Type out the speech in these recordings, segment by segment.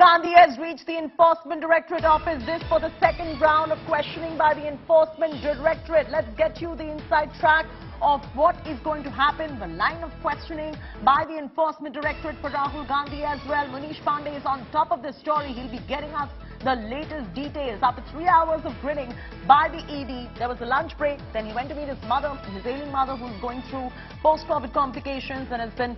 Gandhi has reached the Enforcement Directorate office. This for the second round of questioning by the Enforcement Directorate. Let's get you the inside track of what is going to happen. The line of questioning by the Enforcement Directorate for Rahul Gandhi as well. Manish Pandey is on top of the story. He'll be getting us the latest details. After 3 hours of grilling by the ED, there was a lunch break. Then he went to meet his mother, his ailing mother, who's going through post-COVID complications and has been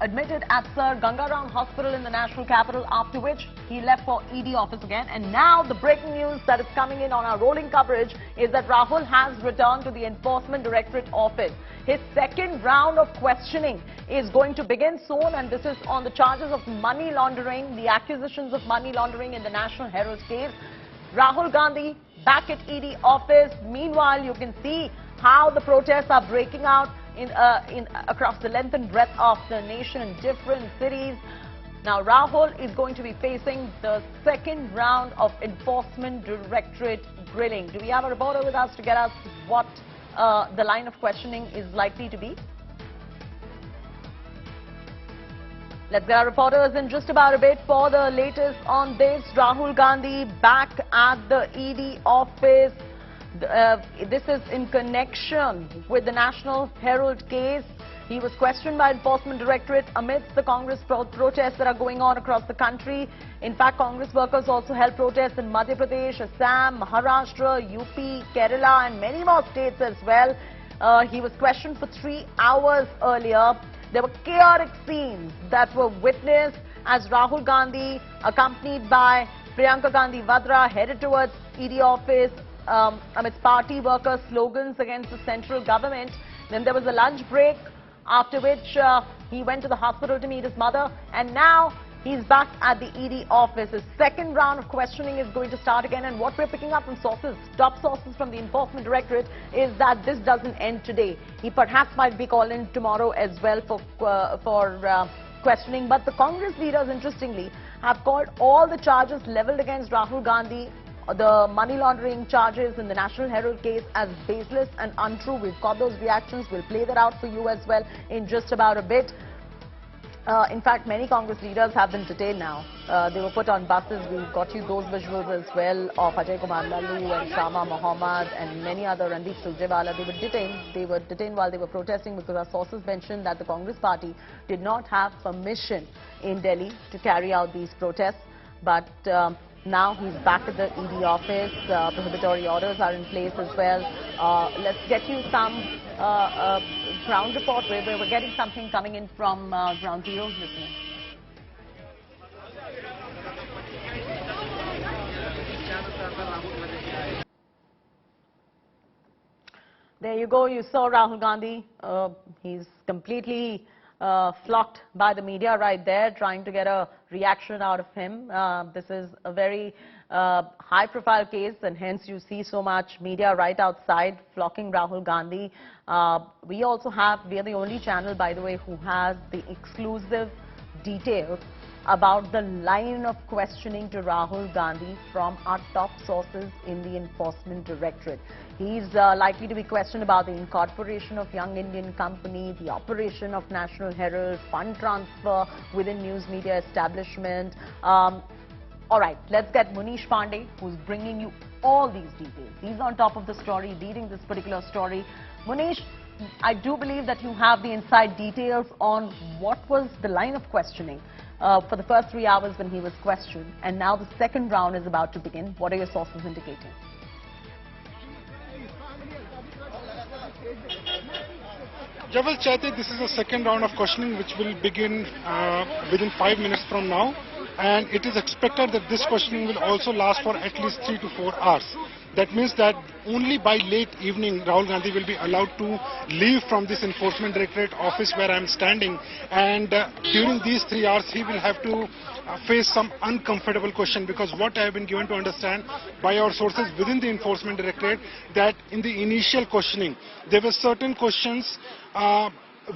admitted at Sir Ganga Ram Hospital in the national capital, after which he left for ED office again. And now the breaking news that is coming in on our rolling coverage is that Rahul has returned to the Enforcement Directorate office. His second round of questioning is going to begin soon, and this is on the charges of money laundering, the accusations of money laundering in the National Herald case. Rahul Gandhi back at ED office. Meanwhile, you can see how the protests are breaking out across the length and breadth of the nation in different cities. Now, Rahul is going to be facing the second round of Enforcement Directorate grilling. Do we have a reporter with us to get us what the line of questioning is likely to be? Let's get our reporters in just about a bit for the latest on this. Rahul Gandhi back at the ED office. This is in connection with the National Herald case. He was questioned by Enforcement Directorate amidst the Congress protests that are going on across the country. In fact, Congress workers also held protests in Madhya Pradesh, Assam, Maharashtra, UP, Kerala and many more states as well. He was questioned for 3 hours earlier. There were chaotic scenes that were witnessed as Rahul Gandhi, accompanied by Priyanka Gandhi Vadra, headed towards ED office amidst party worker slogans against the central government. Then there was a lunch break, after which he went to the hospital to meet his mother, and now he's back at the ED office. His second round of questioning is going to start again, and what we're picking up from sources, top sources from the Enforcement Directorate, is that this doesn't end today. He perhaps might be called in tomorrow as well for questioning. But the Congress leaders, interestingly, have called all the charges leveled against Rahul Gandhi, the money laundering charges in the National Herald case, as baseless and untrue. We've got those reactions. We'll play that out for you as well in just about a bit. In fact, many Congress leaders have been detained now. They were put on buses. We've got you those visuals as well of Ajay Kumar Lallu and Shama Mohammad and many other, Randeep Surjewala. They were detained. They were detained while they were protesting because our sources mentioned that the Congress party did not have permission in Delhi to carry out these protests. But now he's back at the ED office. Prohibitory orders are in place as well. Let's get you some ground report where we're getting something coming in from ground zeros listening. There you go. You saw Rahul Gandhi. He's completely flocked by the media right there, trying to get a reaction out of him. This is a very high-profile case, and hence you see so much media right outside flocking Rahul Gandhi. We are the only channel, by the way, who has the exclusive details about the line of questioning to Rahul Gandhi from our top sources in the Enforcement Directorate. He's likely to be questioned about the incorporation of Young Indian Company, the operation of National Herald, fund transfer within news media establishment. All right, let's get Manish Pandey, who's bringing you all these details. He's on top of the story, leading this particular story. Manish, I do believe that you have the inside details on what was the line of questioning for the first 3 hours when he was questioned, and now the second round is about to begin. What are your sources indicating? Javel Chaite, this is the second round of questioning which will begin within 5 minutes from now, and it is expected that this questioning will also last for at least 3 to 4 hours. That means that only by late evening Rahul Gandhi will be allowed to leave from this Enforcement Directorate office where I am standing, and during these 3 hours he will have to face some uncomfortable question, because what I have been given to understand by our sources within the Enforcement Directorate, that in the initial questioning there were certain questions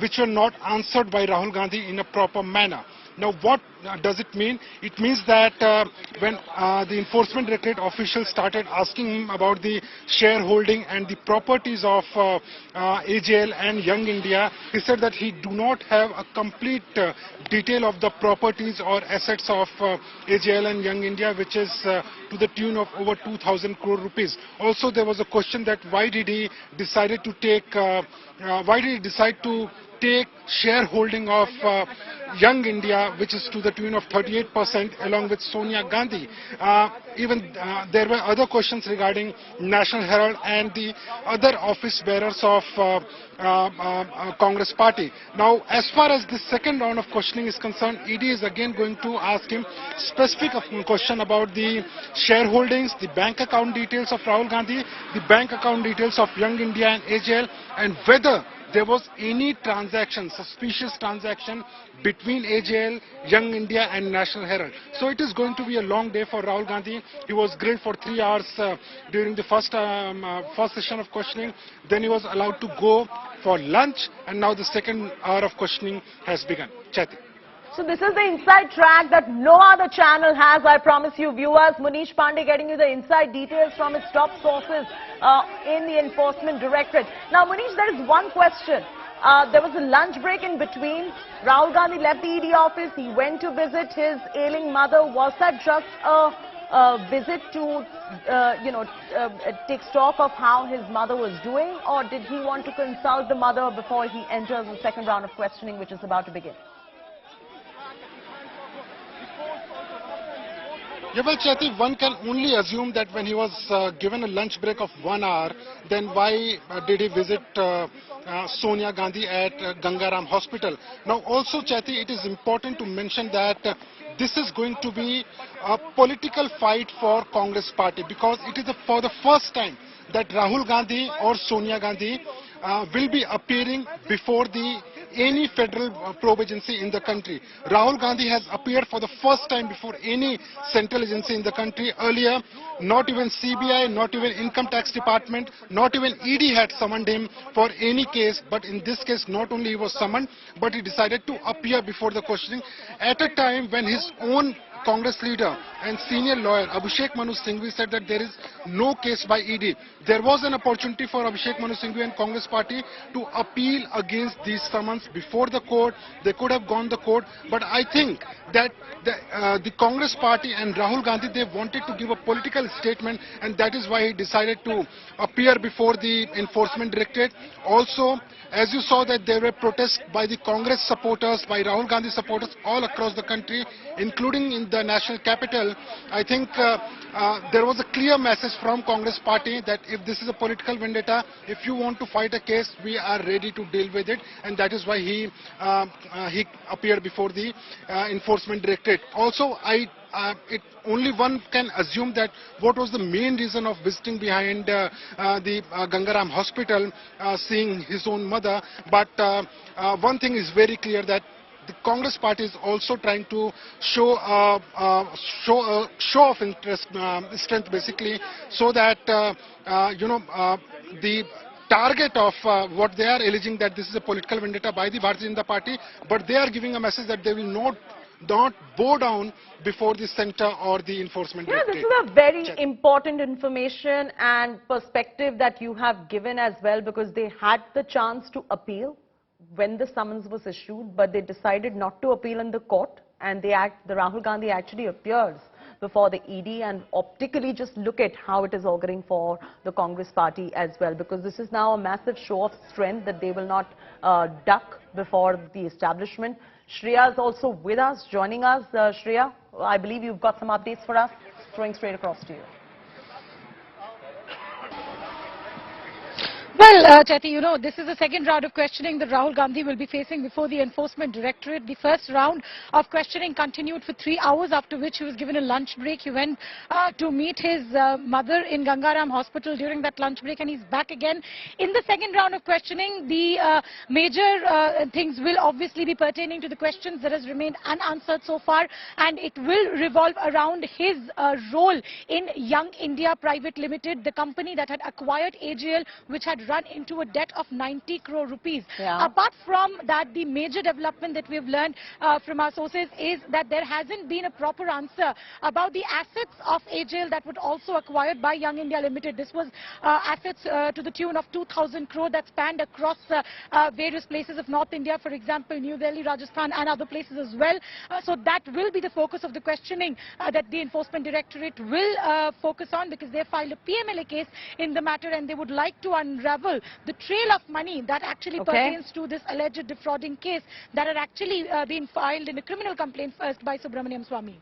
which were not answered by Rahul Gandhi in a proper manner. Now, what does it mean? It means that when the Enforcement Directorate officials started asking him about the shareholding and the properties of AJL and Young India, he said that he do not have a complete detail of the properties or assets of AJL and Young India, which is to the tune of over 2,000 crore rupees. Also, there was a question that why did he decide to take shareholding of Young India, which is to the tune of 38%, along with Sonia Gandhi. There were other questions regarding National Herald and the other office bearers of Congress party. Now, as far as the second round of questioning is concerned, ED is again going to ask him specific question about the shareholdings, the bank account details of Rahul Gandhi, the bank account details of Young India and AJL, and whether there was any transaction, suspicious transaction between AJL, Young India and National Herald. So it is going to be a long day for Rahul Gandhi. He was grilled for 3 hours during the first session of questioning. Then he was allowed to go for lunch, and now the second hour of questioning has begun. Chaiti. So this is the inside track that no other channel has, I promise you viewers. Munish Pandey getting you the inside details from its top sources in the Enforcement Directorate. Now Munish, there is one question. There was a lunch break in between. Rahul Gandhi left the ED office. He went to visit his ailing mother. Was that just a visit to, take stock of how his mother was doing? Or did he want to consult the mother before he enters the second round of questioning, which is about to begin? Yeah, well, Chaiti, one can only assume that when he was given a lunch break of 1 hour, then why did he visit Sonia Gandhi at Ganga Ram hospital? Now, also, Chaiti, it is important to mention that this is going to be a political fight for Congress party, because it is for the first time that Rahul Gandhi or Sonia Gandhi will be appearing before any federal probe agency in the country. Rahul Gandhi has appeared for the first time before any central agency in the country. Earlier, not even CBI, not even Income Tax Department, not even ED had summoned him for any case. But in this case, not only he was summoned, but he decided to appear before the questioning at a time when his own Congress leader and senior lawyer Abhishek Manu Singhvi said that there is no case by ED. There was an opportunity for Abhishek Manu Singhvi and Congress party to appeal against these summons before the court. They could have gone to court, but I think that the Congress party and Rahul Gandhi, they wanted to give a political statement, and that is why he decided to appear before the Enforcement Directorate. Also, as you saw, that there were protests by the Congress supporters, by Rahul Gandhi supporters all across the country, including in the national capital. I think there was a clear message from Congress party that if this is a political vendetta, if you want to fight a case, we are ready to deal with it, and that is why he appeared before the Enforcement Directorate. Also, only one can assume that what was the main reason of visiting behind the Ganga Ram hospital, seeing his own mother. But one thing is very clear, that the Congress party is also trying to show of interest, strength basically, so that the target of what they are alleging, that this is a political vendetta by the Bharatiya Janata Party, but they are giving a message that they will not bow down before the center or the Enforcement Directorate. This is a very important information and perspective that you have given as well, because they had the chance to appeal when the summons was issued, but they decided not to appeal in the court, and the Rahul Gandhi actually appears before the ED, and optically just look at how it is auguring for the Congress party as well, because this is now a massive show of strength that they will not duck before the establishment. Shreya is also with us, joining us. Shreya, I believe you've got some updates for us. Throwing straight across to you. Well, Chaiti, this is the second round of questioning that Rahul Gandhi will be facing before the Enforcement Directorate. The first round of questioning continued for 3 hours, after which he was given a lunch break. He went to meet his mother in Ganga Ram hospital during that lunch break, and he's back again. In the second round of questioning, the major things will obviously be pertaining to the questions that has remained unanswered so far, and it will revolve around his role in Young India Private Limited, the company that had acquired AJL, which had run run into a debt of 90 crore rupees. Yeah. Apart from that, the major development that we have learned from our sources is that there hasn't been a proper answer about the assets of AJL that were also acquired by Young India Limited. This was assets to the tune of 2,000 crore that spanned across various places of North India, for example, New Delhi, Rajasthan and other places as well. So that will be the focus of the questioning that the Enforcement Directorate will focus on, because they filed a PMLA case in the matter and they would like to unravel the trail of money that actually pertains to this alleged defrauding case that had actually been filed in a criminal complaint first by Subramaniam Swamy.